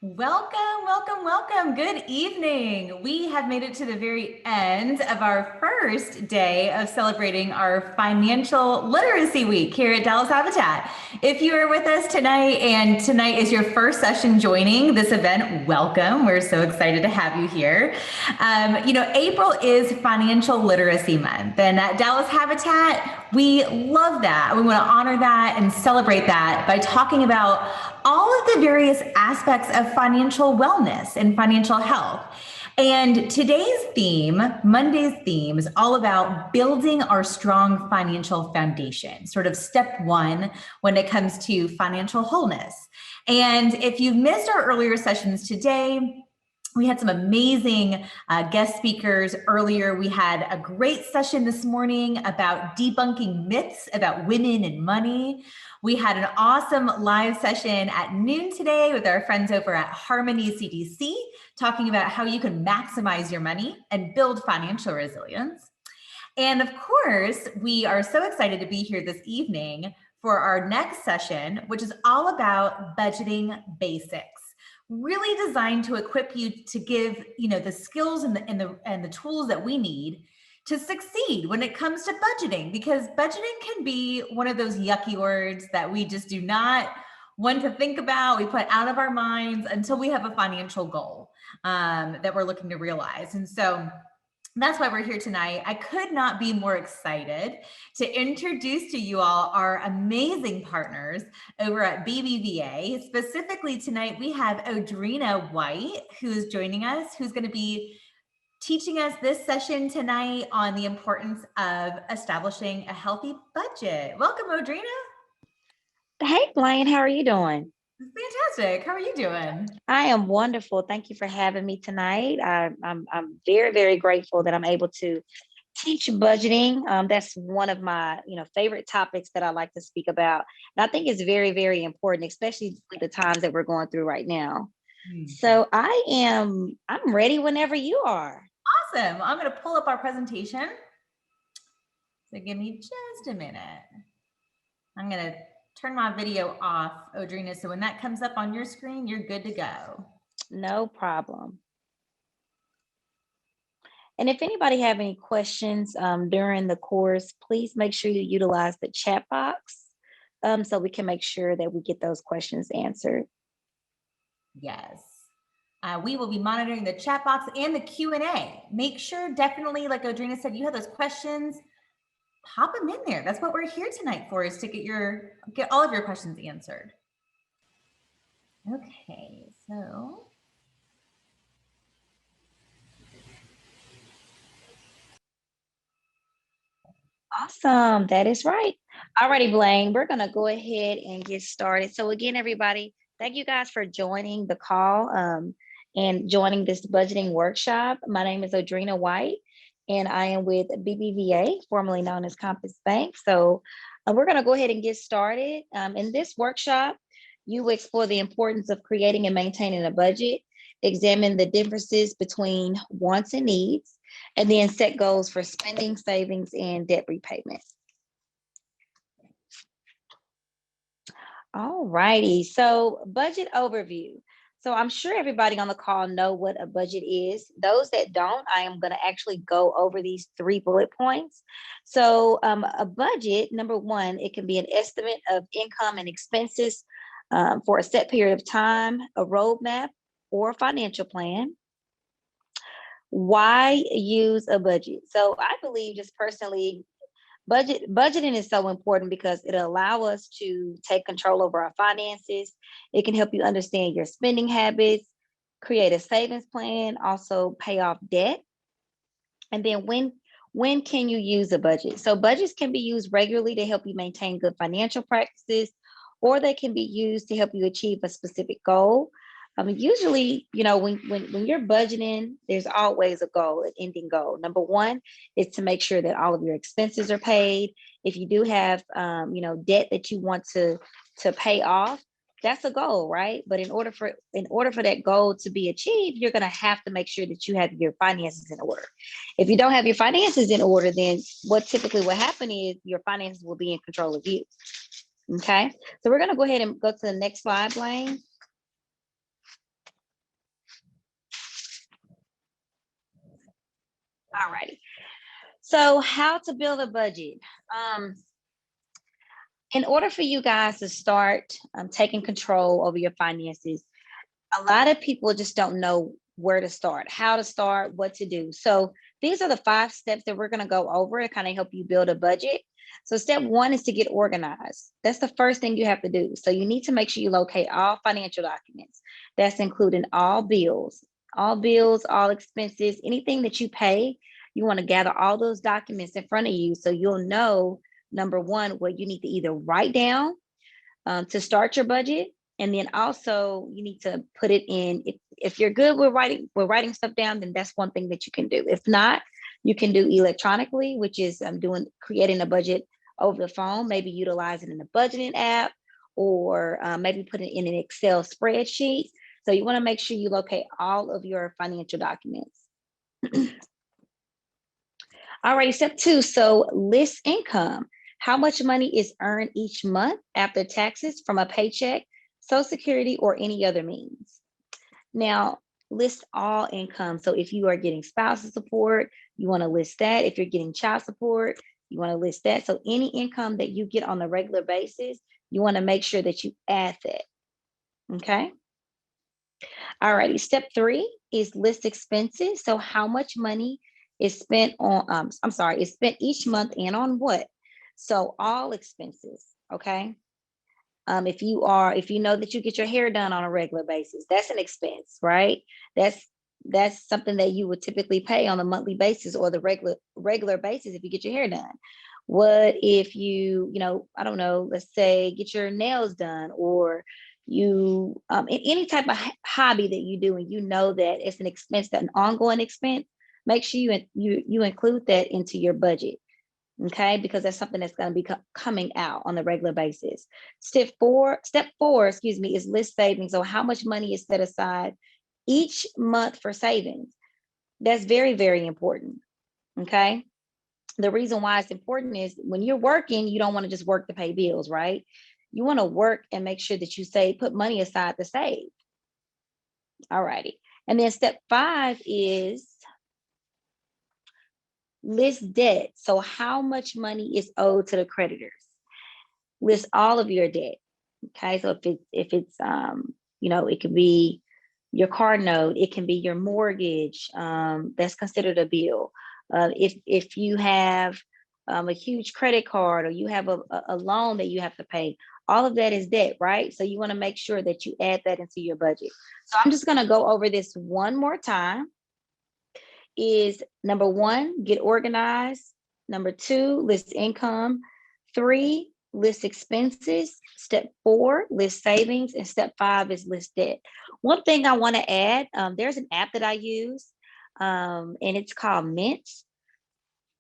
Welcome, welcome, welcome. Good evening. We have made it to the very end of our first day of celebrating our Financial Literacy Week here at Dallas Habitat. If you are with us tonight and tonight is your first session joining this event, welcome. We're so excited to have you here. April is Financial Literacy Month, and at Dallas Habitat, we love that. We want to honor that and celebrate that by talking about all of the various aspects of financial wellness and financial health. And today's theme, Monday's theme, is all about building our strong financial foundation, sort of step one when it comes to financial wholeness. And if you've missed our earlier sessions today, we had some amazing guest speakers earlier. We had a great session this morning about debunking myths about women and money. We had an awesome live session at noon today with our friends over at Harmony CDC, talking about how you can maximize your money and build financial resilience. And of course, we are so excited to be here this evening for our next session, which is all about budgeting basics. Really designed to equip you to give, the skills and the tools that we need to succeed when it comes to budgeting, because budgeting can be one of those yucky words that we just do not want to think about. We put out of our minds until we have a financial goal that we're looking to realize. And so that's why we're here tonight. I could not be more excited to introduce to you all our amazing partners over at BBVA. Specifically tonight, we have Audrina White, who is joining us, who's going to be teaching us this session tonight on the importance of establishing a healthy budget. Welcome, Audrina. Hey, Blaine, how are you doing? Fantastic. How are you doing? I am wonderful. Thank you for having me tonight. I'm very, very grateful that I'm able to teach budgeting. That's one of my favorite topics that I like to speak about. And I think it's very, very important, especially with the times that we're going through right now. So I'm ready whenever you are. Awesome. I'm going to pull up our presentation. So give me just a minute. I'm going to turn my video off, Audrina, so when that comes up on your screen, you're good to go. No problem. And if anybody have any questions during the course, please make sure you utilize the chat box so we can make sure that we get those questions answered. Yes. We will be monitoring the chat box and the Q&A. Make sure definitely, like Audrina said, you have those questions, pop them in there. That's what we're here tonight for, is to get all of your questions answered. Okay, so. Awesome, that is right. Alrighty, Blaine, we're gonna go ahead and get started. So again, everybody, thank you guys for joining the call and joining this budgeting workshop. My name is Audrina White, and I am with BBVA, formerly known as Compass Bank. So we're going to go ahead and get started. In this workshop, you will explore the importance of creating and maintaining a budget, examine the differences between wants and needs, and then set goals for spending, savings, and debt repayment. All righty, so budget overview. So I'm sure everybody on the call know what a budget is. Those that don't, I am going to actually go over these 3 bullet points. So a budget, number one, it can be an estimate of income and expenses for a set period of time, a roadmap, or a financial plan. Why use a budget? So I believe, just personally, budgeting is so important because it allows us to take control over our finances. It can help you understand your spending habits, create a savings plan, also pay off debt. And then when can you use a budget? So budgets can be used regularly to help you maintain good financial practices, or they can be used to help you achieve a specific goal. Usually, when you're budgeting, there's always a goal, an ending goal. Number one is to make sure that all of your expenses are paid. If you do have, debt that you want to pay off, that's a goal, right? But in order for that goal to be achieved, you're going to have to make sure that you have your finances in order. If you don't have your finances in order, then what typically will happen is your finances will be in control of you. Okay, so we're going to go ahead and go to the next slide, Blaine. All righty. So how to build a budget? In order for you guys to start taking control over your finances, a lot of people just don't know where to start, how to start, what to do. So these are the 5 steps that we're going to go over to kind of help you build a budget. So step 1 is to get organized. That's the first thing you have to do. So you need to make sure you locate all financial documents. That's including all bills, all expenses, anything that you pay. You want to gather all those documents in front of you so you'll know, number 1, what you need to either write down to start your budget. And then also you need to put it in. If you're good with writing stuff down, then that's one thing that you can do. If not, you can do electronically, which is creating a budget over the phone, maybe utilizing in a budgeting app, or maybe put it in an Excel spreadsheet. So you want to make sure you locate all of your financial documents. All right, step 2. So list income. How much money is earned each month after taxes from a paycheck, Social Security, or any other means? Now, list all income. So if you are getting spousal support, you want to list that. If you're getting child support, you want to list that. So any income that you get on a regular basis, you want to make sure that you add that. Okay. All righty. Step 3 is list expenses. So how much money is spent on, is spent each month and on what? So all expenses. Okay. If you know that you get your hair done on a regular basis, that's an expense, right? That's something that you would typically pay on a monthly basis or the regular basis if you get your hair done. What if I don't know, let's say get your nails done, or you any type of hobby that you do and you know that it's an expense, that an ongoing expense, make sure you include that into your budget. Okay, because that's something that's going to be coming out on the regular basis. Step four, is list savings. So how much money is set aside each month for savings? That's very, very important. Okay. The reason why it's important is when you're working, you don't want to just work to pay bills, right? You want to work and make sure that you put money aside to save. All righty. And then step 5 is list debt. So how much money is owed to the creditors? List all of your debt. Okay, so if it's it could be your car note, it can be your mortgage. That's considered a bill. If you have a huge credit card, or you have a loan that you have to pay, all of that is debt, right? So you want to make sure that you add that into your budget. So I'm just going to go over this one more time. Is number 1, get organized. Number 2, list income. 3, list expenses. Step 4, list savings. And step 5 is list debt. One thing I want to add, there's an app that I use, and it's called Mint.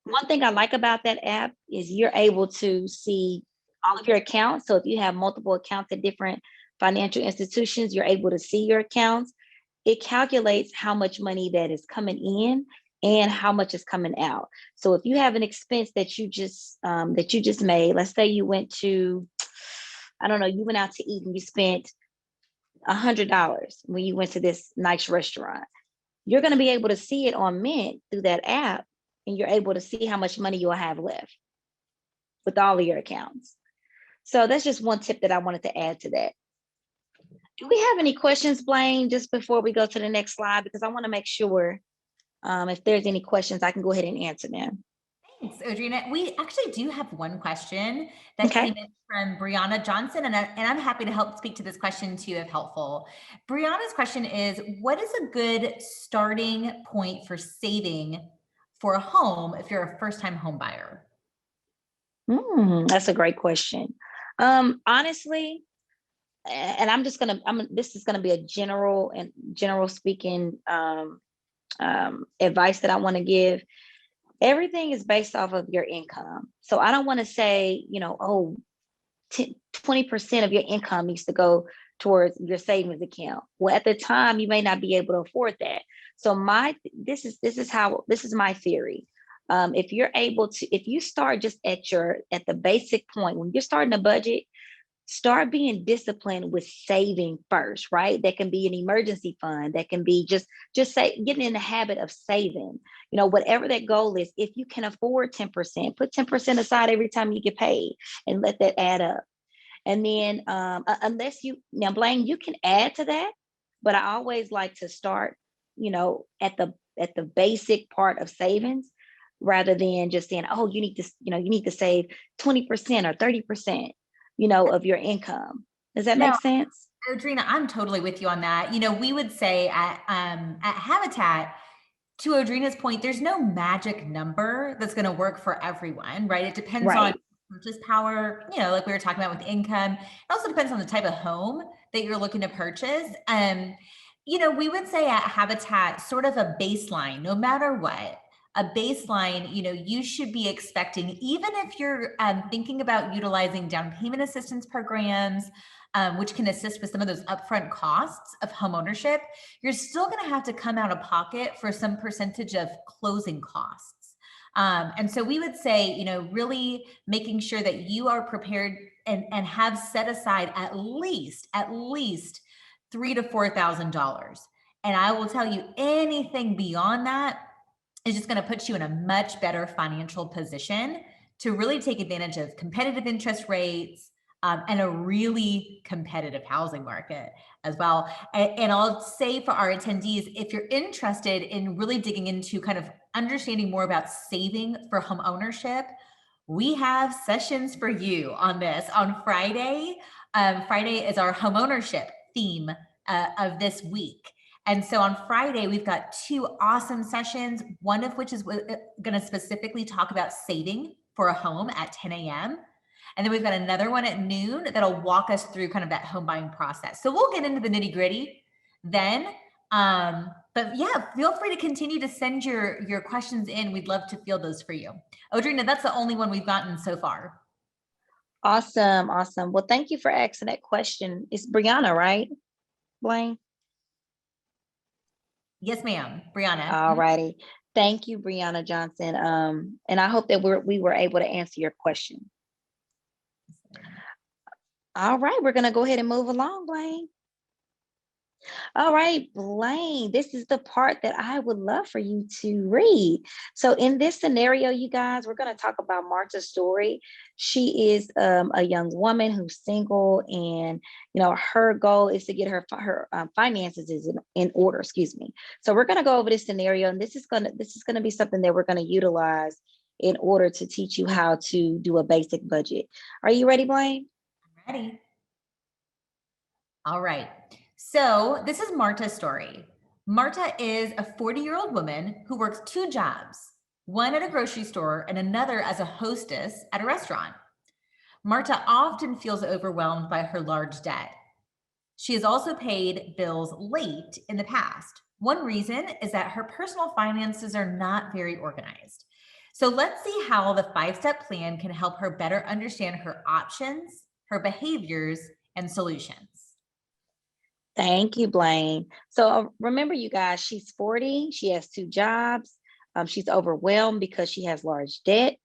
One thing I like about that app is you're able to see all of your accounts. So if you have multiple accounts at different financial institutions, you're able to see your accounts. It calculates how much money that is coming in and how much is coming out. So if you have an expense that you just made, let's say you went to, you went out to eat and you spent $100 when you went to this nice restaurant. You're going to be able to see it on Mint through that app, and you're able to see how much money you'll have left with all of your accounts. So that's just one tip that I wanted to add to that. Do we have any questions, Blaine, just before we go to the next slide? Because I want to make sure if there's any questions, I can go ahead and answer them. Thanks, Audrina. We actually do have one question that came in from Brianna Johnson, and I'm happy to help speak to this question too, if helpful. Brianna's question is, what is a good starting point for saving for a home if you're a first-time home buyer? That's a great question. Honestly, and this is gonna be a general speaking advice that I want to give. Everything is based off of your income. So I don't want to say, 20% of your income needs to go towards your savings account. Well, at the time, you may not be able to afford that. So this is my theory. If you start just at the basic point, when you're starting a budget, start being disciplined with saving first, right? That can be an emergency fund. That can be just say getting in the habit of saving. Whatever that goal is, if you can afford 10%, put 10% aside every time you get paid and let that add up. And then unless now Blaine, you can add to that, but I always like to start, at the basic part of savings rather than just saying, oh, you need to save 20% or 30%, of your income. Does that No, make sense? Audrina, I'm totally with you on that. We would say at Habitat, to Audrina's point, there's no magic number that's going to work for everyone, right? It depends on Right. purchase power, like we were talking about with income. It also depends on the type of home that you're looking to purchase. We would say at Habitat, sort of a baseline, no matter what, a baseline, you should be expecting, even if you're thinking about utilizing down payment assistance programs, which can assist with some of those upfront costs of home ownership, you're still going to have to come out of pocket for some percentage of closing costs. And so we would say, really making sure that you are prepared and have set aside at least $3,000 to $4,000. And I will tell you, anything beyond that is just going to put you in a much better financial position to really take advantage of competitive interest rates, and a really competitive housing market as well. And I'll say for our attendees, if you're interested in really digging into kind of understanding more about saving for home ownership, we have sessions for you on this on Friday. Friday is our home ownership theme of this week. And so on Friday, we've got two awesome sessions, one of which is going to specifically talk about saving for a home at 10 a.m. And then we've got another one at noon that'll walk us through kind of that home buying process. So we'll get into the nitty gritty then. But yeah, feel free to continue to send your questions in. We'd love to field those for you. Audrina, that's the only one we've gotten so far. Awesome. Awesome. Well, thank you for asking that question. It's Brianna, right, Blaine? Yes, ma'am. Brianna. All righty. Thank you, Brianna Johnson. And I hope that we were able to answer your question. All right, we're going to go ahead and move along, Blaine. All right, Blaine, this is the part that I would love for you to read. So in this scenario, you guys, we're going to talk about Marta's story. She is a young woman who's single, and her goal is to get her finances in order. Excuse me. So we're going to go over this scenario, and this is going to be something that we're going to utilize in order to teach you how to do a basic budget. Are you ready, Blaine? I'm ready. All right. So this is Marta's story. Marta is a 40-year-old woman who works two jobs, one at a grocery store and another as a hostess at a restaurant. Marta often feels overwhelmed by her large debt. She has also paid bills late in the past. One reason is that her personal finances are not very organized. So let's see how the 5-step plan can help her better understand her options, her behaviors, and solutions. Thank you, Blaine. So remember, you guys, she's 40. She has two jobs. She's overwhelmed because she has large debt,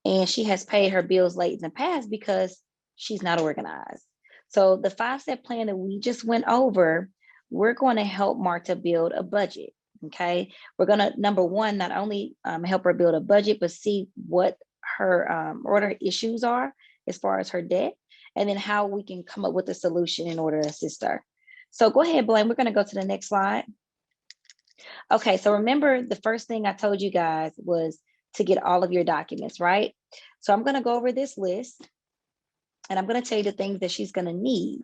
and she has paid her bills late in the past because she's not organized. So the 5-step plan that we just went over, we're going to help Marta build a budget. Okay. We're going to, number one, not only help her build a budget, but see what her issues are as far as her debt, and then how we can come up with a solution in order to assist her. So go ahead, Blaine. We're going to go to the next slide. Okay, so remember the first thing I told you guys was to get all of your documents, right? So I'm going to go over this list, and I'm going to tell you the things that she's going to need.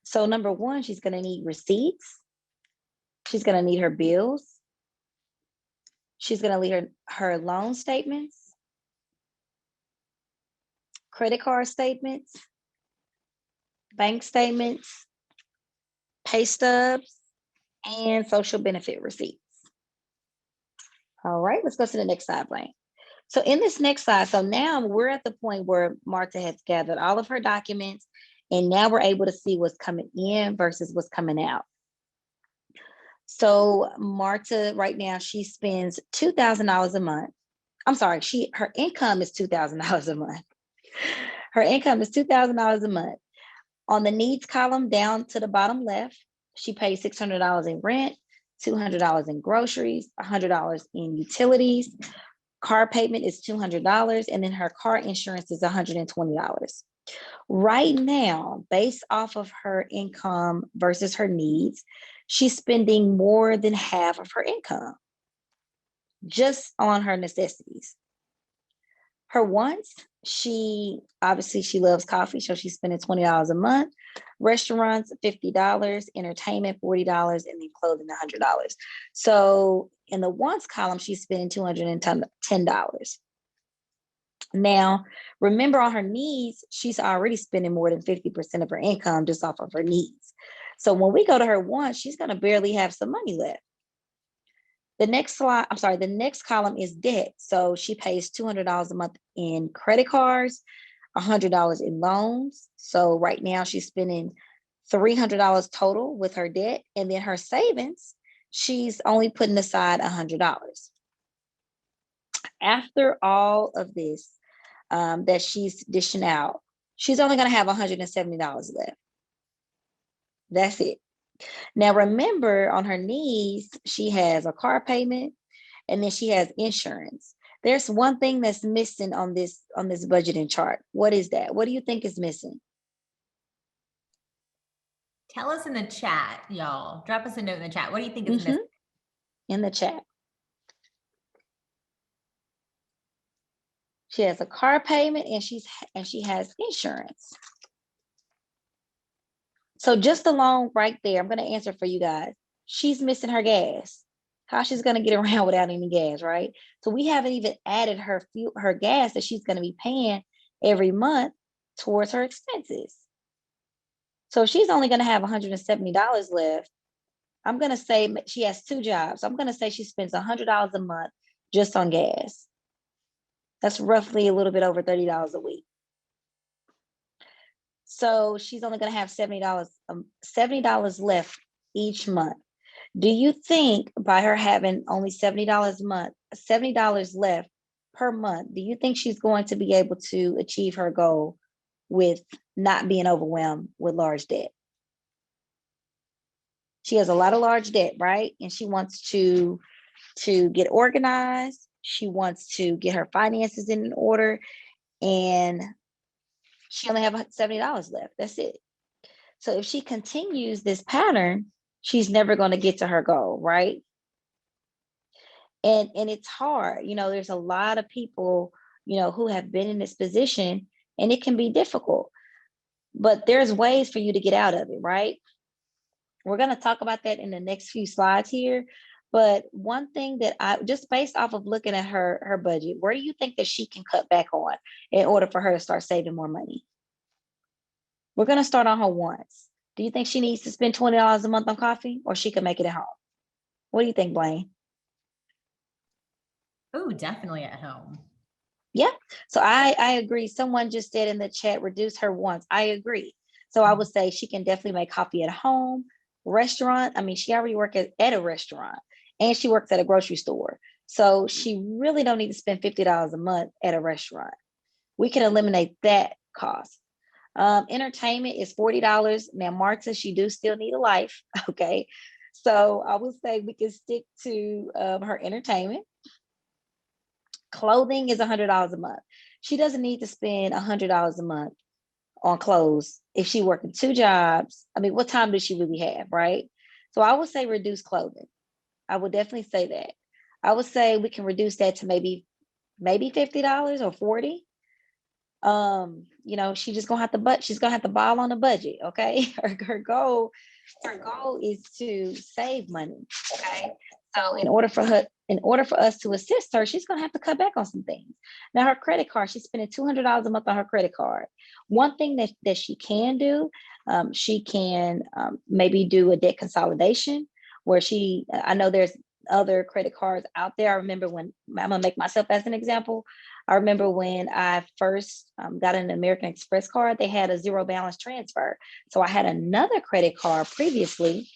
So number one, she's going to need receipts. She's going to need her bills. She's going to need her loan statements, credit card statements, bank statements, pay stubs, and social benefit receipts. All right, let's go to the next slide, Blaine. So in this next slide, so now we're at the point where Marta has gathered all of her documents, and now we're able to see what's coming in versus what's coming out. So Marta, right now, she spends $2,000 a month. I'm sorry, her income is $2,000 a month. Her income is $2,000 a month. On the needs column down to the bottom left, she pays $600 in rent, $200 in groceries, $100 in utilities. Car payment is $200, and then her car insurance is $120. Right now, based off of her income versus her needs, she's spending more than half of her income just on her necessities. Her wants, she loves coffee, so she's spending $20 a month. Restaurants, $50, entertainment, $40, and then clothing, $100. So in the wants column, she's spending $210. Now, remember on her needs, she's already spending more than 50% of her income just off of her needs. So when we go to her wants, she's going to barely have some money left. The next column is debt. So she pays $200 a month in credit cards, $100 in loans. So right now she's spending $300 total with her debt. And then her savings, she's only putting aside $100. After all of this that she's dishing out, she's only going to have $170 left. That's it. Now, remember, on her needs, she has a car payment, and then she has insurance. There's one thing that's missing on this budgeting chart. What is that? What do you think is missing? Tell us in the chat, y'all. Drop us a note in the chat. What do you think is missing? In the chat. She has a car payment, and she has insurance. So just alone right there, I'm going to answer for you guys. She's missing her gas. How she's going to get around without any gas, right? So we haven't even added her gas that she's going to be paying every month towards her expenses. So she's only going to have $170 left. I'm going to say she has 2 jobs. I'm going to say she spends $100 a month just on gas. That's roughly a little bit over $30 a week. So she's only going to have $70 left each month. Do you think by her having only $70 left per month, do you think she's going to be able to achieve her goal with not being overwhelmed with large debt? She has a lot of large debt, right? And she wants to get organized. She wants to get her finances in order, and she only have $70 left. That's it. So if she continues this pattern, she's never going to get to her goal, right? And it's hard. There's a lot of people, who have been in this position, and it can be difficult. But there's ways for you to get out of it, right? We're going to talk about that in the next few slides here. But one thing that I, just based off of looking at her budget, where do you think that she can cut back on in order for her to start saving more money? We're going to start on her wants. Do you think she needs to spend $20 a month on coffee, or she can make it at home? What do you think, Blaine? Oh, definitely at home. Yeah. So I agree. Someone just said in the chat, reduce her wants. I agree. So I would say she can definitely make coffee at home. Restaurant. I mean, she already works at a restaurant, and she works at a grocery store. So she really don't need to spend $50 a month at a restaurant. We can eliminate that cost. Entertainment is $40. Now, Marta, she do still need a life. Okay. So I would say we can stick to her entertainment. Clothing is $100 a month. She doesn't need to spend $100 a month on clothes if she working 2 jobs. I mean, what time does she really have, right? So I would say reduce clothing. I would definitely say that. I would say we can reduce that to maybe $50 or $40. She's gonna have to ball on the budget. Okay. Her goal is to save money. Okay. So in order for us to assist her, she's gonna have to cut back on some things. Now, her credit card, she's spending $200 a month on her credit card. One thing that she can do, she can maybe do a debt consolidation where I know there's other credit cards out there. I remember when, I'm gonna make myself as an example. I remember when I first got an American Express card, they had a 0 balance transfer. So I had another credit card previously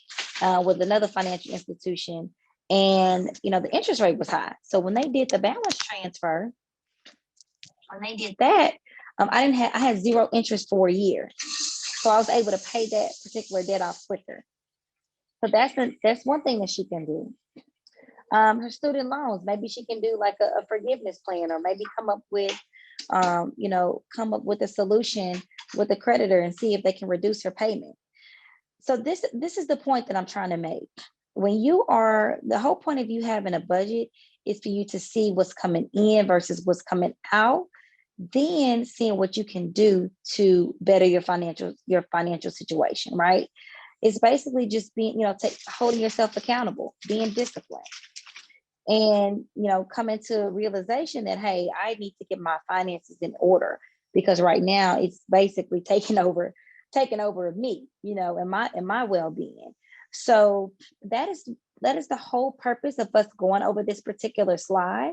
with another financial institution, and the interest rate was high. So when they did the balance transfer, when they did that, I had 0 interest for a year. So I was able to pay that particular debt off quicker. So that's one thing that she can do. Her student loans, maybe she can do like a forgiveness plan, or maybe come up with a solution with the creditor and see if they can reduce her payment. So this is the point that I'm trying to make. The whole point of you having a budget is for you to see what's coming in versus what's coming out, then seeing what you can do to better your financial situation, right? It's basically just being, holding yourself accountable, being disciplined, and coming to a realization that, hey, I need to get my finances in order, because right now it's basically taking over of me, and my well-being. So that is the whole purpose of us going over this particular slide,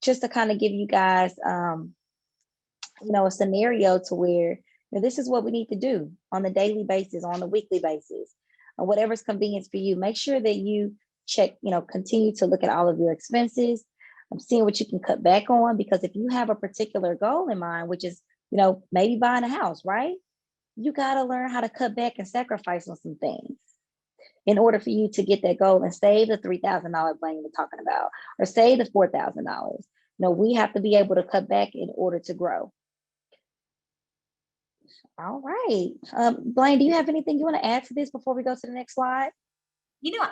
just to kind of give you guys a scenario to where this is what we need to do on a daily basis, on a weekly basis, or whatever's convenient for you. Make sure that you check, continue to look at all of your expenses. I'm seeing what you can cut back on, because if you have a particular goal in mind, which is, maybe buying a house, right? You got to learn how to cut back and sacrifice on some things in order for you to get that goal and save the $3,000 Blaine we're talking about, or save the $4,000. We have to be able to cut back in order to grow. All right. Blaine, do you have anything you want to add to this before we go to the next slide?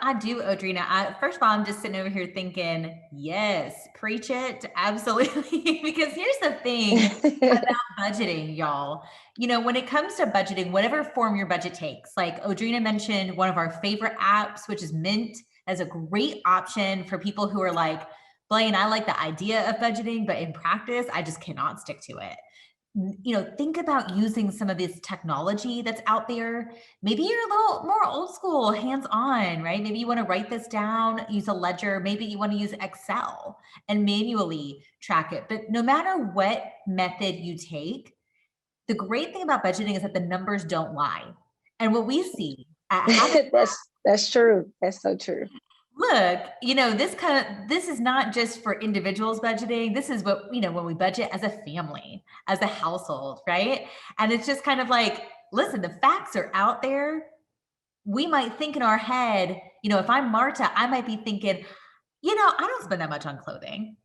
I do, Audrina. First of all, I'm just sitting over here thinking, yes, preach it. Absolutely. Because here's the thing about budgeting, y'all. When it comes to budgeting, whatever form your budget takes, like Audrina mentioned, one of our favorite apps, which is Mint, as a great option for people who are like, Blaine, I like the idea of budgeting, but in practice, I just cannot stick to it. Think about using some of this technology that's out there. Maybe you're a little more old school, hands-on, right? Maybe you want to write this down, use a ledger. Maybe you want to use Excel and manually track it. But no matter what method you take, the great thing about budgeting is that the numbers don't lie. And what we see at that's true. That's so true. Look, this is not just for individuals budgeting. This is what, when we budget as a family, as a household, right? And it's just kind of like, listen, the facts are out there. We might think in our head, if I'm Marta, I might be thinking, I don't spend that much on clothing,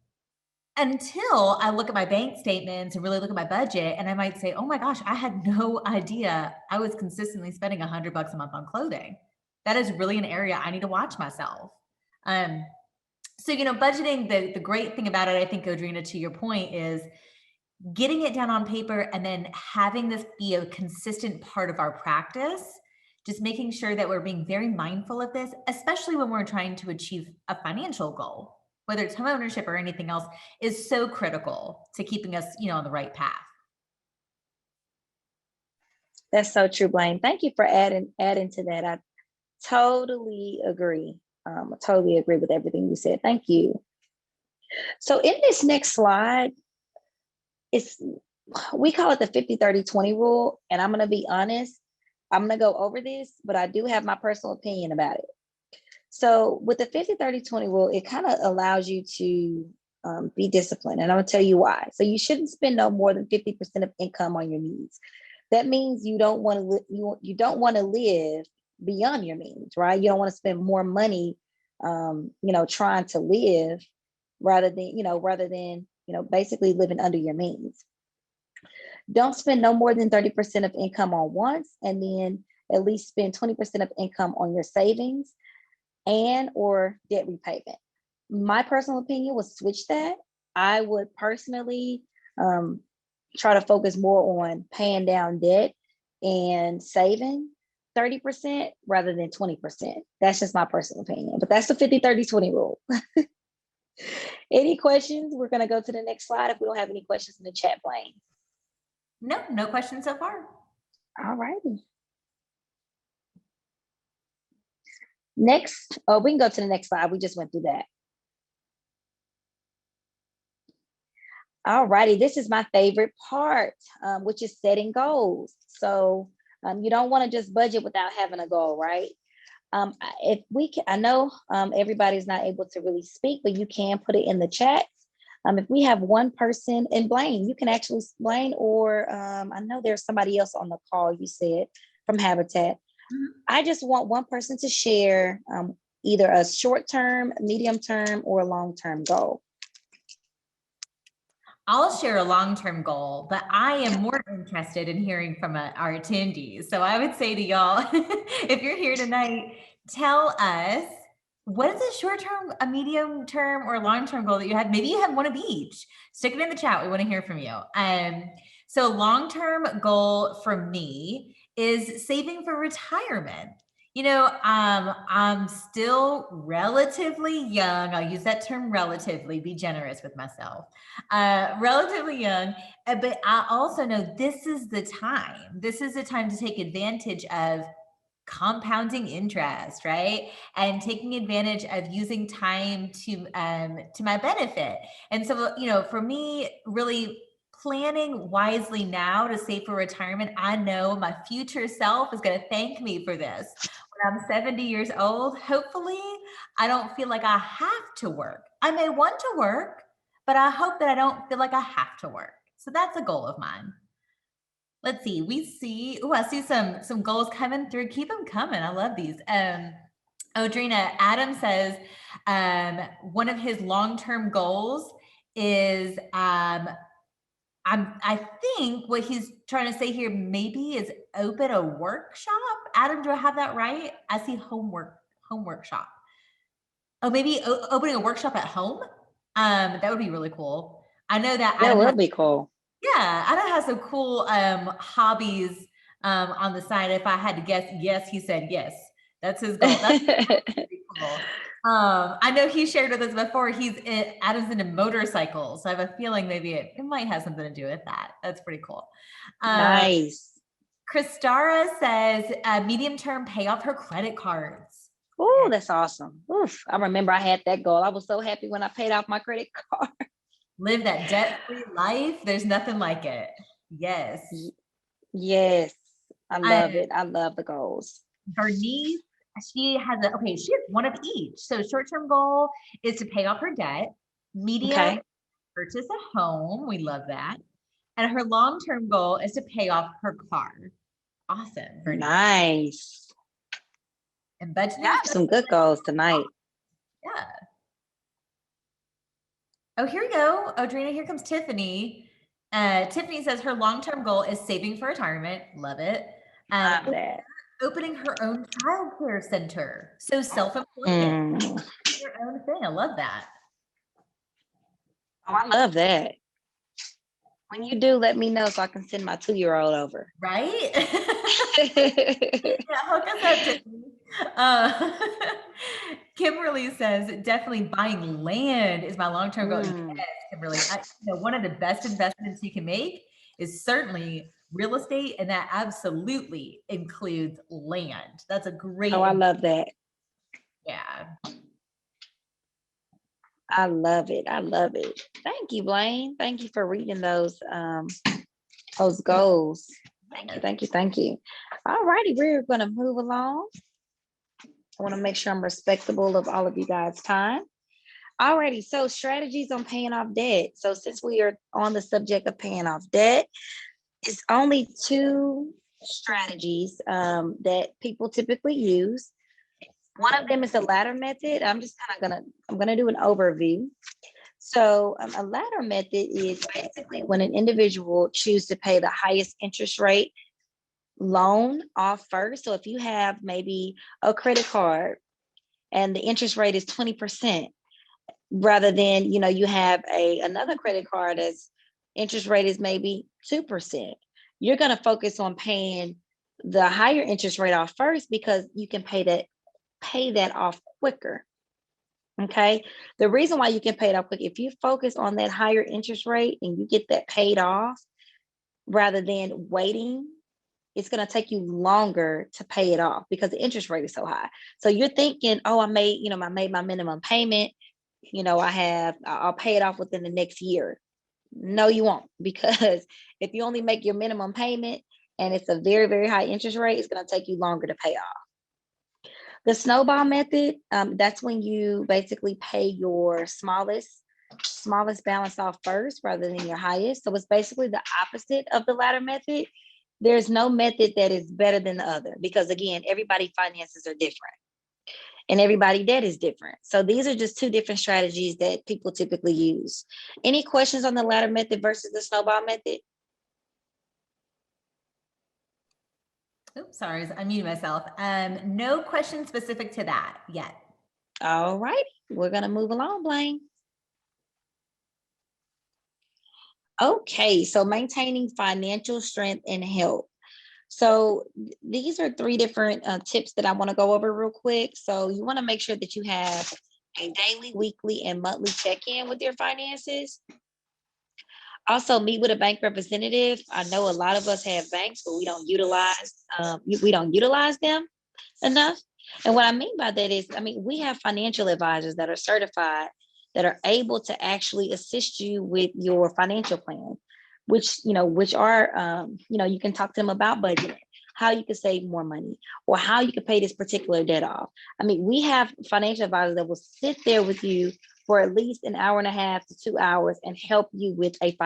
until I look at my bank statements and really look at my budget. And I might say, oh my gosh, I had no idea I was consistently spending $100 a month on clothing. That is really an area I need to watch myself. So, budgeting, the great thing about it, I think, Audrina, to your point, is getting it down on paper and then having this be a consistent part of our practice, just making sure that we're being very mindful of this, especially when we're trying to achieve a financial goal, whether it's homeownership or anything else, is so critical to keeping us, on the right path. That's so true, Blaine. Thank you for adding to that. I totally agree. I totally agree with everything you said. Thank you. So in this next slide, we call it the 50-30-20 rule. And I'm going to be honest, I'm going to go over this, but I do have my personal opinion about it. So with the 50-30-20 rule, it kind of allows you to be disciplined. And I'm going to tell you why. So you shouldn't spend no more than 50% of income on your needs. That means you don't want to live beyond your means, right? You don't want to spend more money, trying to live rather than basically living under your means. Don't spend no more than 30% of income on wants, and then at least spend 20% of income on your savings and or debt repayment. My personal opinion was switch that. I would personally try to focus more on paying down debt and saving 30% rather than 20%. That's just my personal opinion, but that's the 50-30-20 rule. Any questions? We're going to go to the next slide if we don't have any questions in the chat, Blaine. No questions so far. All righty. Next, we can go to the next slide. We just went through that. All righty, this is my favorite part, which is setting goals. So you don't want to just budget without having a goal, right? If we can, I know everybody's not able to really speak, but you can put it in the chat. If we have one person, and Blaine, you can actually Blaine, or I know there's somebody else on the call, you said, from Habitat. Mhm. I just want one person to share either a short-term, medium-term, or long-term goal. I'll share a long-term goal, but I am more interested in hearing from our attendees. So I would say to y'all, if you're here tonight, tell us what is a short-term, a medium-term, or long-term goal that you have. Maybe you have one of each. Stick it in the chat. We want to hear from you. So long-term goal for me is saving for retirement. I'm still relatively young. I'll use that term relatively, be generous with myself. Relatively young, but I also know this is the time. This is the time to take advantage of compounding interest, right? And taking advantage of using time to my benefit. And so, for me, really planning wisely now to save for retirement, I know my future self is going to thank me for this. When I'm 70 years old, hopefully I don't feel like I have to work. I may want to work, but I hope that I don't feel like I have to work. So that's a goal of mine. Let's see. I see some goals coming through. Keep them coming. I love these. Audrina, Adam says one of his long-term goals is I think what he's trying to say here maybe is open a workshop. Adam, do I have that right? I see home workshop. Oh, maybe opening a workshop at home. That would be really cool. I know that That Adam will be cool. Yeah, Adam has some cool hobbies on the side. If I had to guess, yes, he said yes. That's his goal. That's pretty cool. I know he shared with us before. Adam's into motorcycles. So I have a feeling maybe it might have something to do with that. That's pretty cool. Nice. Christara says medium term pay off her credit cards. Oh, that's awesome. Oof, I remember I had that goal. I was so happy when I paid off my credit card. Live that debt-free life. There's nothing like it. Yes. Yes, I love it. I love the goals. Bernice, she has one of each. So short-term goal is to pay off her debt. Medium, Okay. purchase a home. We love that. And her long-term goal is to pay off her car. Awesome. Bernice. Nice. And budgeting. I have some good goals tonight. Yeah. Oh, here we go. Audrina, here comes Tiffany. Tiffany says her long-term goal is saving for retirement. Love it. Love that. Opening her own childcare center. So self-employment. Your own thing. I love that. Oh, I love that. When you do, let me know so I can send my 2-year-old over. Right? Yeah, hook us up, Tiffany. Kimberly says definitely buying land is my long-term goal. Yes, Kimberly. One of the best investments you can make is certainly real estate, and that absolutely includes land. That's a great. Oh, I love that. Yeah. I love it. I love it. Thank you, Blaine. Thank you for reading those goals. Thank you. All righty, we're going to move along. I want to make sure I'm respectable of all of you guys' time. Alrighty, so strategies on paying off debt. So since we are on the subject of paying off debt, it's only 2 strategies that people typically use. One of them is the ladder method. I'm gonna do an overview. So a ladder method is basically when an individual chooses to pay the highest interest rate loan off first. So if you have maybe a credit card and the interest rate is 20%, rather than you have another credit card as interest rate is maybe 2%, you're going to focus on paying the higher interest rate off first because you can pay that off quicker. Okay, the reason why you can pay it off quick, if you focus on that higher interest rate and you get that paid off rather than waiting, it's going to take you longer to pay it off because the interest rate is so high. So you're thinking, oh, I made my minimum payment, I'll pay it off within the next year. No, you won't, because if you only make your minimum payment and it's a very, very high interest rate, it's going to take you longer to pay off. The snowball method, that's when you basically pay your smallest balance off first rather than your highest. So it's basically the opposite of the ladder method. There's no method that is better than the other because again, everybody's finances are different and everybody debt is different. So these are just two different strategies that people typically use. Any questions on the ladder method versus the snowball method? Oops, sorry, I muted myself. No question specific to that yet. All right, we're gonna move along, Blaine. Okay, so maintaining financial strength and health. So these are three different tips that I want to go over real quick. So you want to make sure that you have a daily, weekly, and monthly check-in with your finances. Also, meet with a bank representative. I know a lot of us have banks, but we don't utilize them enough. And what I mean by that is, I mean, we have financial advisors that are certified that are able to actually assist you with your financial plan, which are, you can talk to them about budgeting, how you can save more money, or how you can pay this particular debt off. I mean, we have financial advisors that will sit there with you for at least an hour and a half to 2 hours and help you with a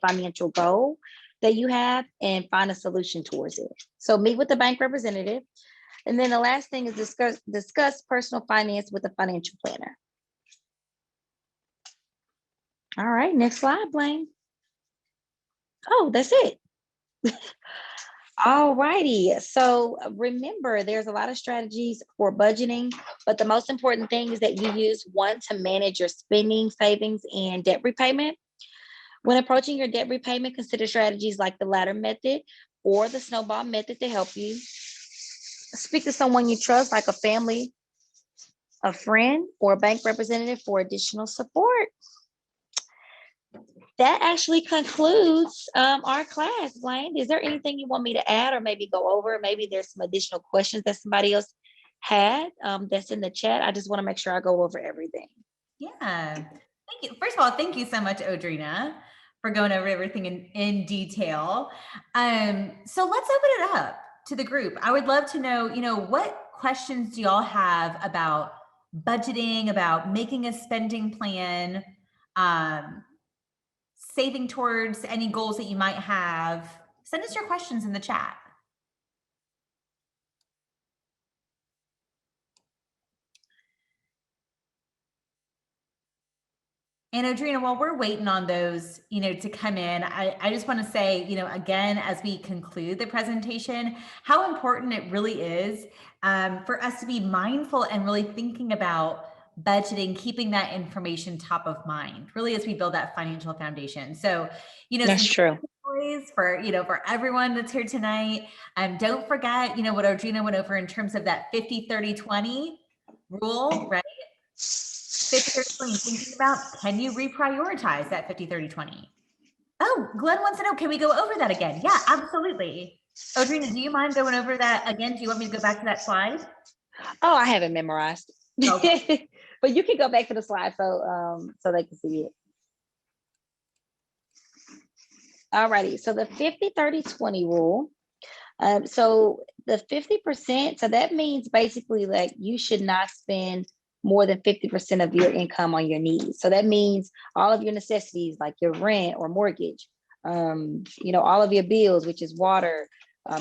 financial goal that you have and find a solution towards it. So meet with the bank representative. And then the last thing is discuss personal finance with a financial planner. All right, next slide, Blaine. Oh, that's it. All righty. So remember, there's a lot of strategies for budgeting, but the most important thing is that you use one to manage your spending, savings, and debt repayment. When approaching your debt repayment, consider strategies like the ladder method or the snowball method to help you. Speak to someone you trust, like a family, a friend, or a bank representative for additional support. That actually concludes our class, Blaine. Is there anything you want me to add or maybe go over? Maybe there's some additional questions that somebody else had that's in the chat. I just want to make sure I go over everything. Yeah, thank you. First of all, thank you so much, Audrina, for going over everything in detail. So let's open it up to the group. I would love to know, what questions do y'all have about budgeting, about making a spending plan, saving towards any goals that you might have? Send us your questions in the chat. And Audrina, while we're waiting on those, to come in, I just want to say, again, as we conclude the presentation, how important it really is for us to be mindful and really thinking about budgeting, keeping that information top of mind, really, as we build that financial foundation. So, That's true. For everyone that's here tonight. Don't forget, what Audrina went over in terms of that 50-30-20 rule, right? 50-30-20, thinking about, can you reprioritize that 50-30-20? Oh, Glenn wants to know, can we go over that again? Yeah, absolutely. Audrina, do you mind going over that again? Do you want me to go back to that slide? Oh, I have it memorized. Okay. But you can go back to the slide so they can see it. All righty. So the 50-30-20 rule. So the 50%, so that means basically like you should not spend more than 50% of your income on your needs. So that means all of your necessities like your rent or mortgage, all of your bills, which is water,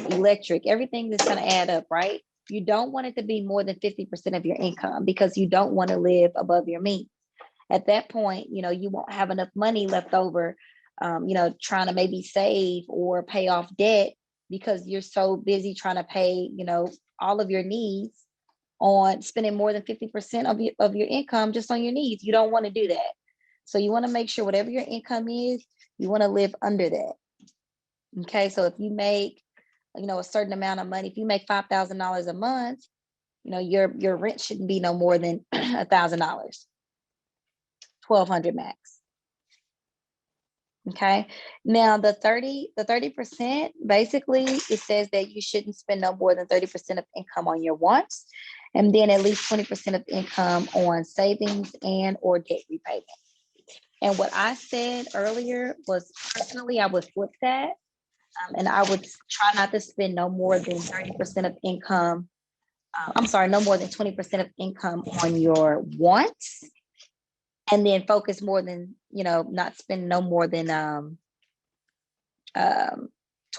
electric, everything that's going to add up, right? You don't want it to be more than 50% of your income because you don't want to live above your means. At that point, you won't have enough money left over, trying to maybe save or pay off debt because you're so busy trying to pay, all of your needs on spending more than 50% of your income just on your needs. You don't want to do that. So you want to make sure whatever your income is, you want to live under that. Okay, so if you make, a certain amount of money, if you make $5,000 a month, your rent shouldn't be no more than $1,000, $1,200 max. Okay, now the 30%, basically it says that you shouldn't spend no more than 30% of income on your wants, and then at least 20% of income on savings and or debt repayment. And what I said earlier was personally, I would flip that. And I would try not to spend no more than 30% of income. No more than 20% of income on your wants. And then focus more than, not spend no more than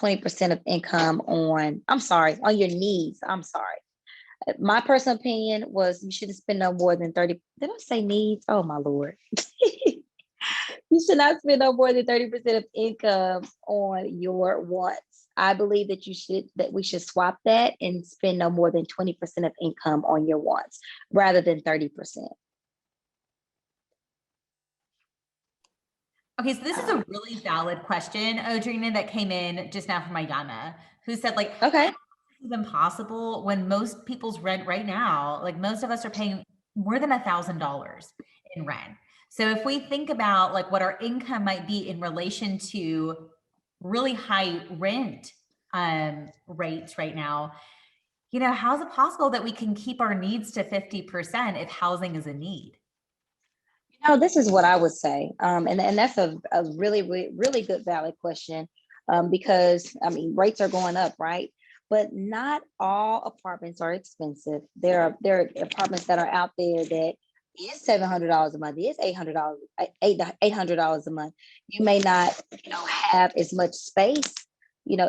20% of income on, on your needs. I'm sorry. My personal opinion was you shouldn't spend no more than 30. Did I say needs? Oh my Lord. You should not spend no more than 30% of income on your wants. I believe that we should swap that and spend no more than 20% of income on your wants rather than 30%. Okay, so this is a really valid question, Audrina, that came in just now from Ayana, who said, like, Okay. is impossible when most people's rent right now, like most of us are paying more than $1,000 in rent. So if we think about like what our income might be in relation to really high rent rates right now, how is it possible that we can keep our needs to 50% if housing is a need? This is what I would say. And that's a really, really, really good, valid question. Because I mean, rates are going up, right? But not all apartments are expensive. There are apartments that are out there that is $700 a month. It is $800, $800 a month. You may not, have as much space,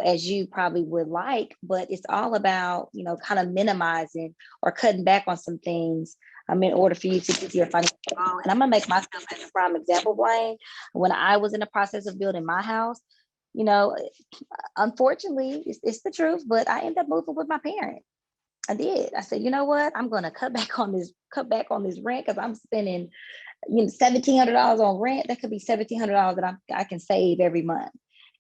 as you probably would like, but it's all about, kind of minimizing or cutting back on some things in order for you to get your financial goal. And I'm gonna make myself as a prime example, Blaine. When I was in the process of building my house, you know, unfortunately, it's the truth, but I ended up moving with my parents. I did. I said, you know what? I'm gonna cut back on this rent because I'm spending, $1,700 on rent. That could be $1,700 that I can save every month.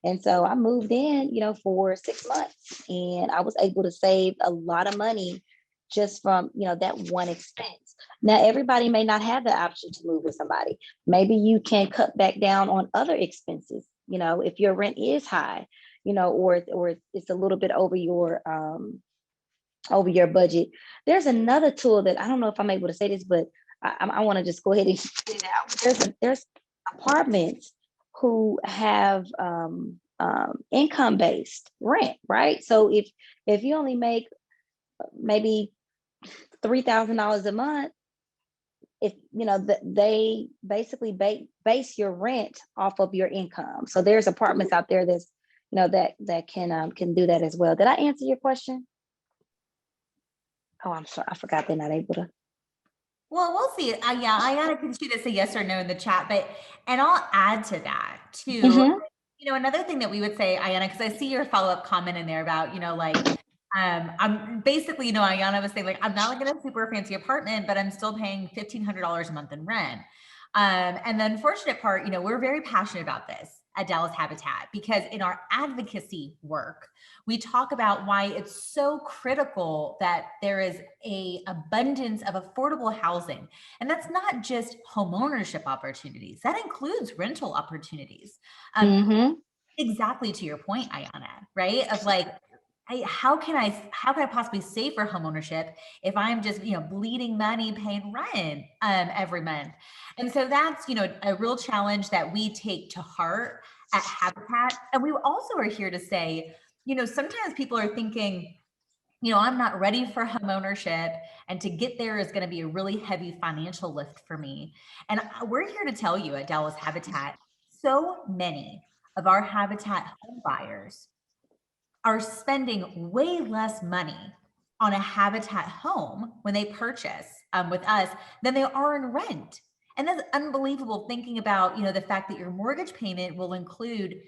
And so I moved in, for 6 months, and I was able to save a lot of money just from, that one expense. Now, everybody may not have the option to move with somebody. Maybe you can cut back down on other expenses, if your rent is high, or it's a little bit over your budget. There's another tool that I don't know if I'm able to say this, but I want to just go ahead and get it out. There's apartments who have income-based rent, right? So if you only make maybe $3,000 a month, if they basically base your rent off of your income. So there's apartments out there that's that can do that as well. Did I answer your question? Oh, I'm sorry, I forgot they're not able to. Well, we'll see. Yeah, Ayana can shoot us a yes or no in the chat, and I'll add to that too. Mhm. Another thing that we would say, Ayana, because I see your follow-up comment in there about, I'm basically, Ayana was saying, like, I'm not like in a super fancy apartment, but I'm still paying $1,500 a month in rent. And the unfortunate part, we're very passionate about this at Dallas Habitat because in our advocacy work, we talk about why it's so critical that there is a abundance of affordable housing. And that's not just home ownership opportunities, that includes rental opportunities. Mhm. Exactly to your point, Ayana, right? Of like, how can I possibly save for homeownership if I'm just, bleeding money paying rent every month? And so that's, a real challenge that we take to heart at Habitat. And we also are here to say, sometimes people are thinking, I'm not ready for homeownership, and to get there is going to be a really heavy financial lift for me. And we're here to tell you at Dallas Habitat, so many of our Habitat home buyers are spending way less money on a Habitat home when they purchase with us than they are in rent. And that's unbelievable, thinking about, the fact that your mortgage payment will include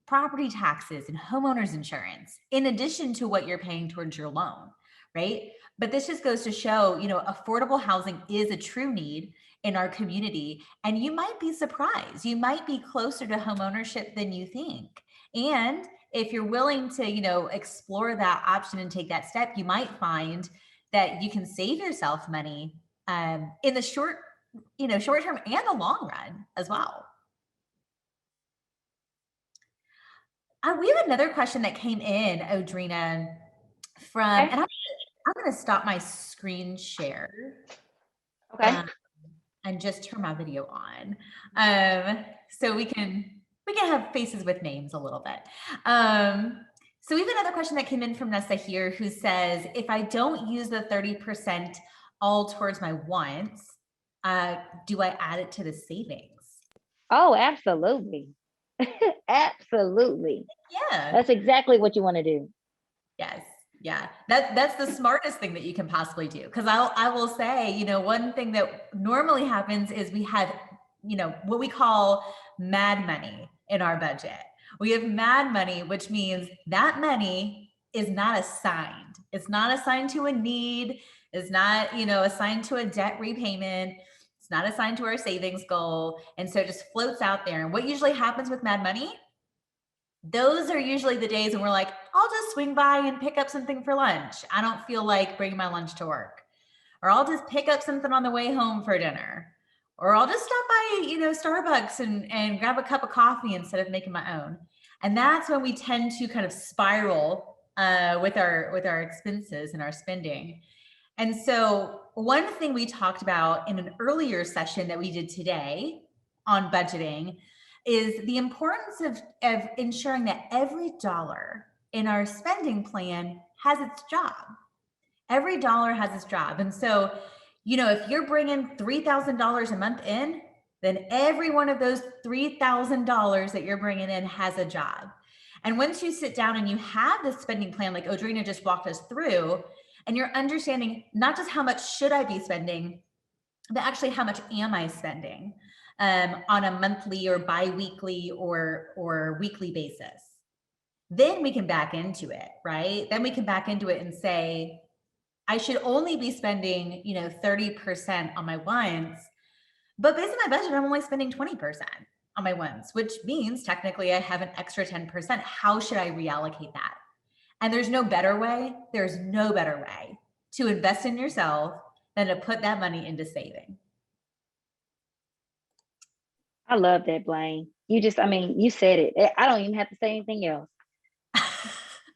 property taxes and homeowners insurance in addition to what you're paying towards your loan, right? But this just goes to show, affordable housing is a true need in our community. And you might be surprised. You might be closer to homeownership than you think. And if you're willing to, explore that option and take that step, you might find that you can save yourself money in the short term and the long run as well. We have another question that came in, Audrina, from, Okay. and I'm going to stop my screen share. Okay. And just turn my video on, so we can have faces with names a little bit. So we have another question that came in from Nessa here, who says, if I don't use the 30% all towards my wants, do I add it to the savings? Oh, absolutely. Absolutely. Yeah. That's exactly what you want to do. Yes. Yeah. That's the smartest thing that you can possibly do. Because I will say, one thing that normally happens is we have, what we call mad money in our budget. We have mad money, which means that money is not assigned. It's not assigned to a need. It's not, assigned to a debt repayment. It's not assigned to our savings goal. And so it just floats out there. And what usually happens with mad money, those are usually the days when we're like, I'll just swing by and pick up something for lunch. I don't feel like bringing my lunch to work. Or I'll just pick up something on the way home for dinner. Or I'll just stop by, Starbucks and grab a cup of coffee instead of making my own. And that's when we tend to kind of spiral with our expenses and our spending. And so one thing we talked about in an earlier session that we did today on budgeting is the importance of ensuring that every dollar in our spending plan has its job. Every dollar has its job. And so, if you're bringing $3,000 a month in, then every one of those $3,000 that you're bringing in has a job. And once you sit down and you have this spending plan, like Audrina just walked us through, and you're understanding not just how much should I be spending, but actually how much am I spending on a monthly or bi-weekly or weekly basis. Then we can back into it, right? Then we can back into it and say, I should only be spending, 30% on my wants, but based on my budget, I'm only spending 20% on my wants, which means technically I have an extra 10%. How should I reallocate that? And there's no better way. There's no better way to invest in yourself than to put that money into saving. I love that, Blaine. You said it. I don't even have to say anything else.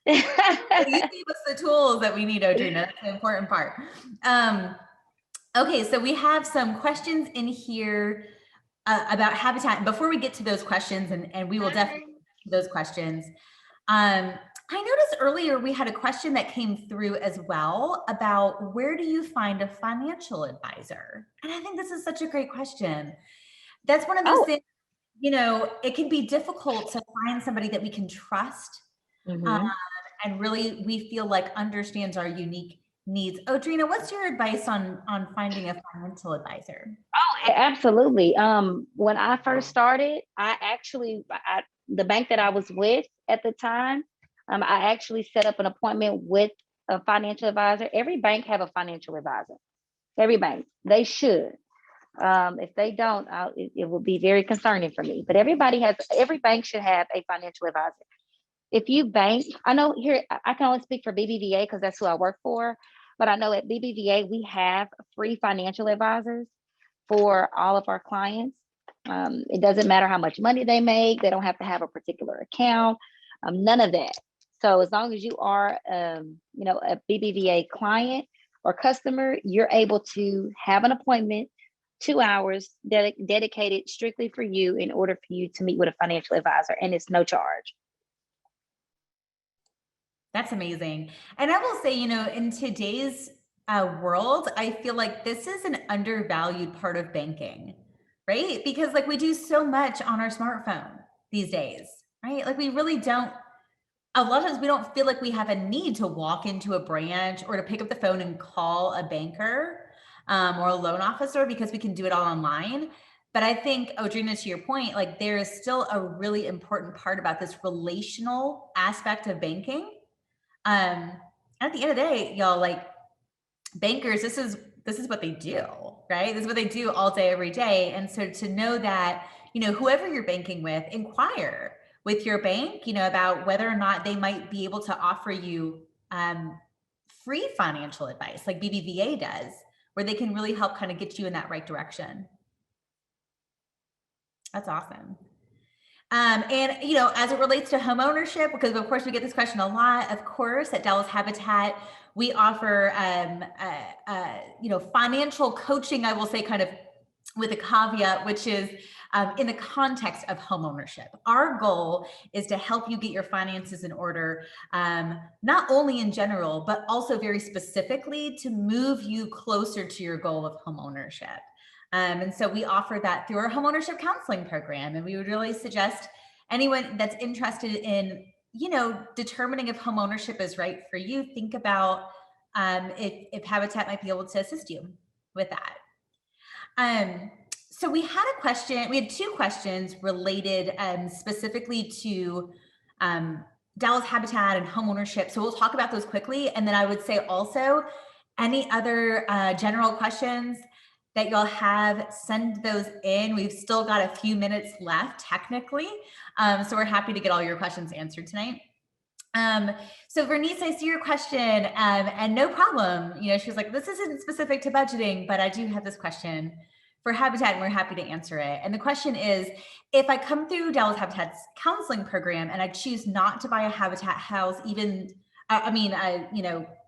You gave us the tools that we need, Audrina. That's the important part. Okay, so we have some questions in here about habitat. And before we get to those questions, and we will definitely get to those questions, I noticed earlier we had a question that came through as well about where do you find a financial advisor? And I think this is such a great question. That's one of those things, it can be difficult to find somebody that we can trust. And really we feel like understands our unique needs. Audrina, what's your advice on finding a financial advisor? Oh, absolutely. When I first started, the bank that I was with at the time, I actually set up an appointment with a financial advisor. Every bank have a financial advisor. Every bank, they should. If they don't, it will be very concerning for me. But every bank should have a financial advisor. If you bank, I know here, I can only speak for BBVA because that's who I work for, but I know at BBVA, we have free financial advisors for all of our clients. It doesn't matter how much money they make. They don't have to have a particular account, none of that. So as long as you are, a BBVA client or customer, you're able to have an appointment, 2 hours dedicated strictly for you in order for you to meet with a financial advisor, and it's no charge. That's amazing. And I will say, in today's world, I feel like this is an undervalued part of banking, right? Because like we do so much on our smartphone these days, right? Like we really don't, a lot of times we don't feel like we have a need to walk into a branch or to pick up the phone and call a banker or a loan officer because we can do it all online. But I think, Audrina, to your point, like there is still a really important part about this relational aspect of banking. At the end of the day, y'all, like bankers, this is what they do, right? This is what they do all day, every day. And so to know that, whoever you're banking with, inquire with your bank, about whether or not they might be able to offer you free financial advice like BBVA does, where they can really help kind of get you in that right direction. That's awesome. And, as it relates to home ownership, because of course we get this question a lot, of course, at Dallas Habitat, we offer, financial coaching, I will say kind of with a caveat, which is in the context of home ownership. Our goal is to help you get your finances in order, not only in general, but also very specifically to move you closer to your goal of home ownership. And so we offer that through our homeownership counseling program. And we would really suggest anyone that's interested in, determining if homeownership is right for you, think about if Habitat might be able to assist you with that. So we had two questions related specifically to Dallas Habitat and homeownership. So we'll talk about those quickly. And then I would say also any other general questions that y'all have, send those in. We've still got a few minutes left technically. So we're happy to get all your questions answered tonight. So Vernice, I see your question, and no problem. She was like, this isn't specific to budgeting, but I do have this question for Habitat, and we're happy to answer it. And the question is, if I come through Dallas Habitat's counseling program and I choose not to buy a Habitat house,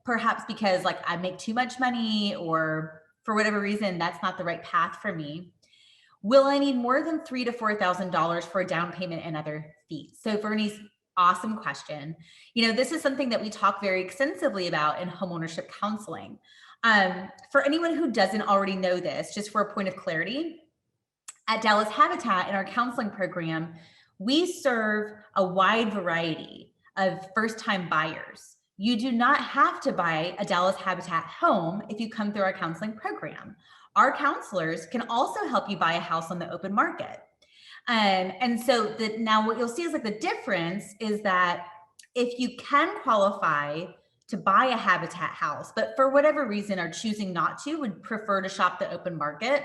perhaps because like I make too much money or for whatever reason, that's not the right path for me, will I need more than $3,000 to $4,000 for a down payment and other fees? So Vernice, awesome question. This is something that we talk very extensively about in homeownership counseling. For anyone who doesn't already know this, just for a point of clarity, at Dallas Habitat in our counseling program, we serve a wide variety of first-time buyers. You do not have to buy a Dallas Habitat home if you come through our counseling program. Our counselors can also help you buy a house on the open market. And so now what you'll see is like the difference is that if you can qualify to buy a Habitat house, but for whatever reason are choosing not to, would prefer to shop the open market,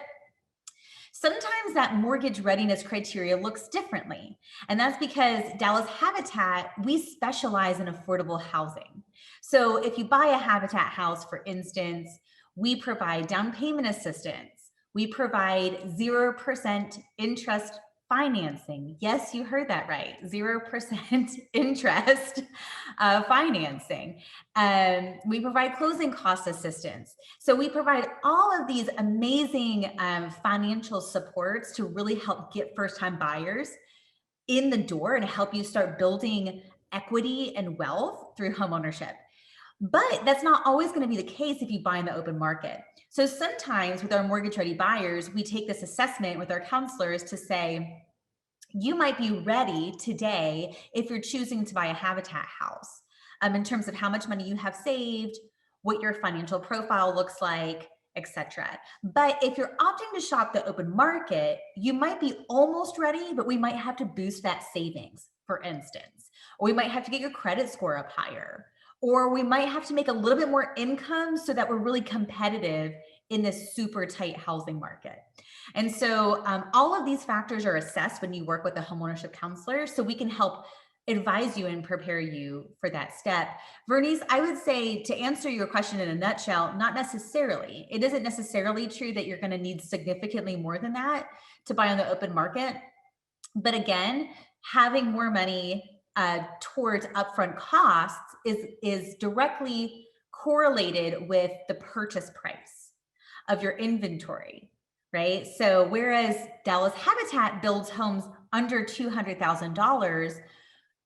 sometimes that mortgage readiness criteria looks differently. And that's because Dallas Habitat, we specialize in affordable housing. So if you buy a Habitat house, for instance, we provide down payment assistance. We provide 0% interest financing. Yes, you heard that right. 0% interest financing. We provide closing cost assistance. So we provide all of these amazing financial supports to really help get first-time buyers in the door and help you start building equity and wealth through homeownership. But that's not always going to be the case if you buy in the open market. So sometimes with our mortgage ready buyers, we take this assessment with our counselors to say, you might be ready today if you're choosing to buy a Habitat house, in terms of how much money you have saved, what your financial profile looks like, etc. But if you're opting to shop the open market, you might be almost ready, but we might have to boost that savings, for instance, or we might have to get your credit score up higher, or we might have to make a little bit more income so that we're really competitive in this super tight housing market. And so all of these factors are assessed when you work with a homeownership counselor, so we can help advise you and prepare you for that step. Vernice, I would say, to answer your question in a nutshell, not necessarily. It isn't necessarily true that you're going to need significantly more than that to buy on the open market. But again, having more money towards upfront costs is directly correlated with the purchase price of your inventory, right? So whereas Dallas Habitat builds homes under $200,000,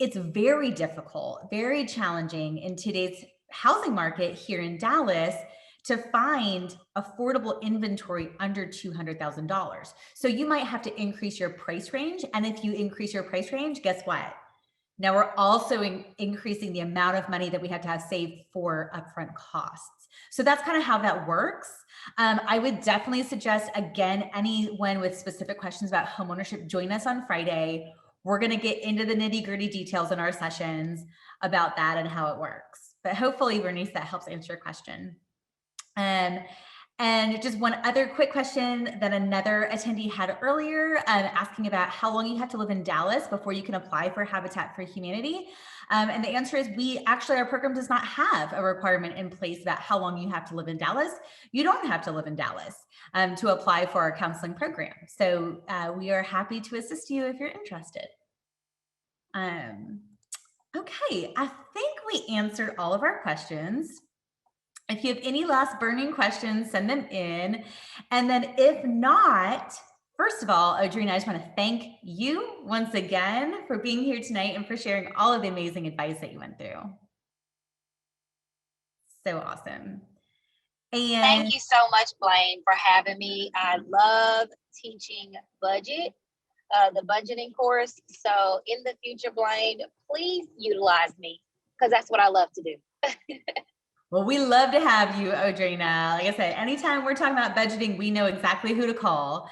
it's very difficult, very challenging in today's housing market here in Dallas to find affordable inventory under $200,000. So you might have to increase your price range. And if you increase your price range, guess what? Now we're also increasing the amount of money that we have to have saved for upfront costs. So that's kind of how that works. I would definitely suggest, again, anyone with specific questions about homeownership, join us on Friday. We're going to get into the nitty-gritty details in our sessions about that and how it works. But hopefully, Bernice, that helps answer your question. And just one other quick question that another attendee had earlier, asking about how long you have to live in Dallas before you can apply for Habitat for Humanity. And the answer is our program does not have a requirement in place about how long you have to live in Dallas. You don't have to live in Dallas to apply for our counseling program. So we are happy to assist you if you're interested. Okay, I think we answered all of our questions. If you have any last burning questions, send them in. And then if not, first of all, Adrienne, I just want to thank you once again for being here tonight and for sharing all of the amazing advice that you went through. So awesome. And thank you so much, Blaine, for having me. I love teaching budget. the budgeting course. So in the future, Blaine, please utilize me because that's what I love to do. Well, we love to have you, Audrina. Like I said, anytime we're talking about budgeting, we know exactly who to call.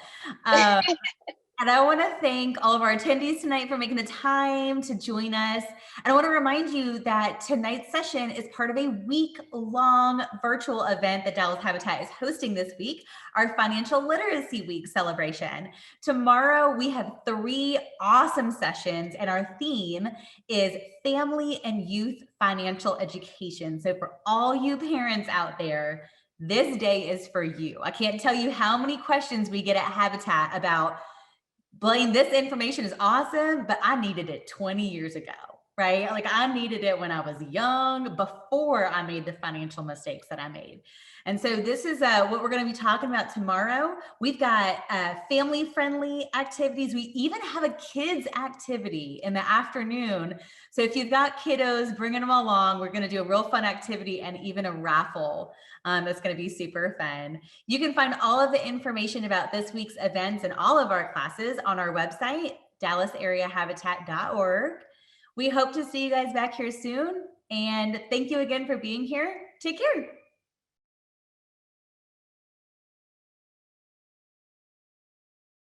And I want to thank all of our attendees tonight for making the time to join us. And I want to remind you that tonight's session is part of a week-long virtual event that Dallas Habitat is hosting this week, our Financial Literacy Week celebration. Tomorrow, we have 3 awesome sessions, and our theme is family and youth financial education. So for all you parents out there, this day is for you. I can't tell you how many questions we get at Habitat about, Blaine, this information is awesome, but I needed it 20 years ago, right? Like I needed it when I was young, before I made the financial mistakes that I made. And so this is what we're going to be talking about tomorrow. We've got family-friendly activities. We even have a kids activity in the afternoon. So if you've got kiddos, bringing them along, we're going to do a real fun activity and even a raffle. That's going to be super fun. You can find all of the information about this week's events and all of our classes on our website, dallasareahabitat.org. We hope to see you guys back here soon. And thank you again for being here. Take care.